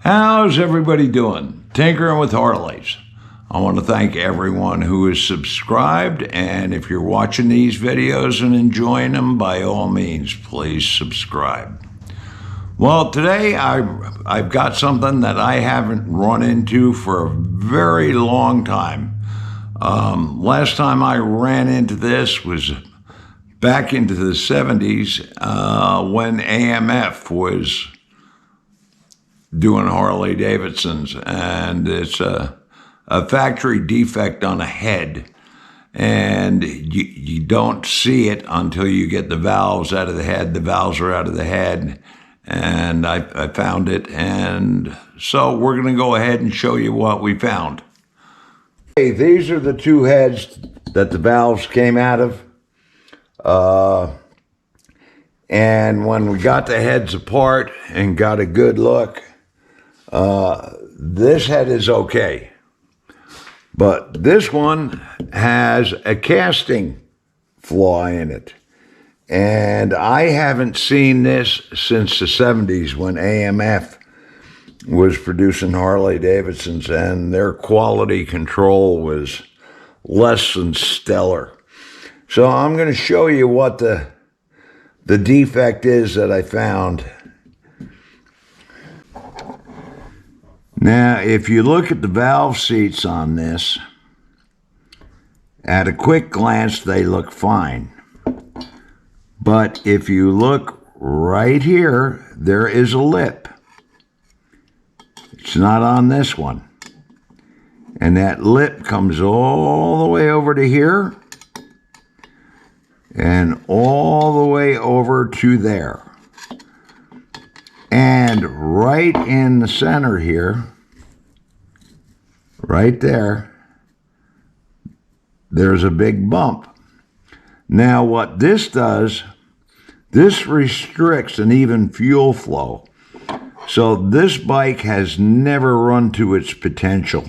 How's everybody doing? Tinkering with Harleys. I want to thank everyone who is subscribed, and if you're watching these videos and enjoying them, by all means, please subscribe. Well, today I've got something that I haven't run into for a very long time. Last time I ran into this was back into the 70s when AMF was doing Harley Davidsons, and it's a factory defect on a head, and you don't see it until you get the valves out of the head. The valves are out of the head, and I found it, and so we're going to go ahead and show you what we found. Okay, these are the two heads that the valves came out of, and when we got the heads apart and got a good look, this head is okay, but this one has a casting flaw in it, and I haven't seen this since the 70s when AMF was producing Harley Davidsons, and their quality control was less than stellar. So I'm going to show you what the defect is that I found. Now, if you look at the valve seats on this, at a quick glance, they look fine. But if you look right here, there is a lip. It's not on this one. And that lip comes all the way over to here and all the way over to there. And right in the center here, right there, there's a big bump. Now what this does, this restricts an even fuel flow. So this bike has never run to its potential.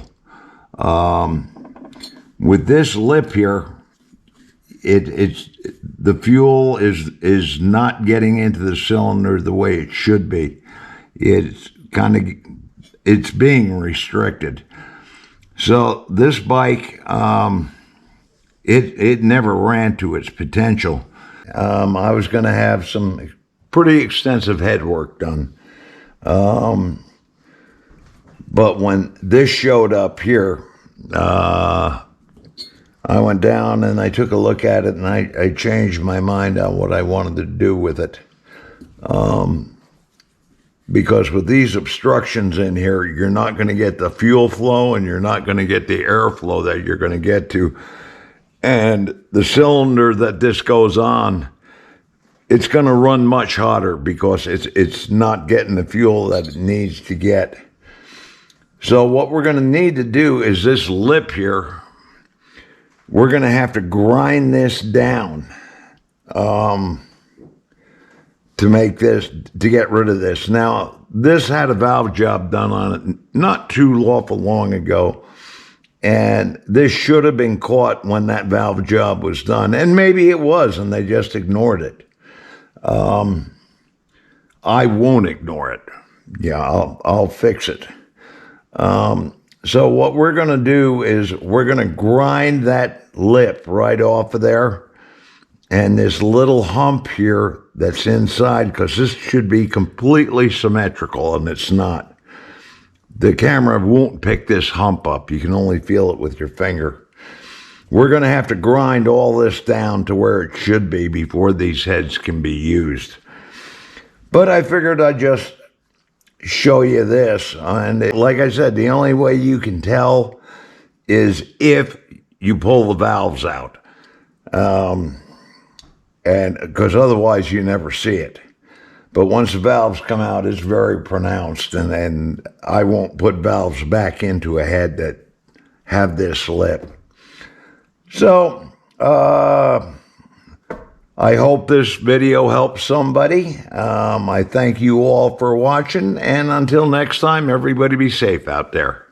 With this lip here, the fuel is not getting into the cylinder the way it should be. It's being restricted. So this bike, it never ran to its potential. I was going to have some pretty extensive head work done. But when this showed up here, I went down and I took a look at it, and I changed my mind on what I wanted to do with it. Because with these obstructions in here, you're not going to get the fuel flow, and you're not going to get the airflow that you're going to get to. And the cylinder that this goes on, it's going to run much hotter because it's not getting the fuel that it needs to get. So what we're going to need to do is this lip here, we're going to have to grind this down to make this, to get rid of this. Now, this had a valve job done on it not too awful long ago, and this should have been caught when that valve job was done, and maybe it was, and they just ignored it. I won't ignore it. Yeah, I'll fix it. So what we're going to do is we're going to grind that lip right off of there, and this little hump here that's inside, because this should be completely symmetrical, and it's not. The camera won't pick this hump up. You can only feel it with your finger. We're going to have to grind all this down to where it should be before these heads can be used. But I figured I'd just show you this. And like I said, the only way you can tell is if you pull the valves out. And because otherwise you never see it. But once the valves come out, it's very pronounced, and I won't put valves back into a head that have this lip. So, I hope this video helps somebody. I thank you all for watching, and until next time, everybody be safe out there.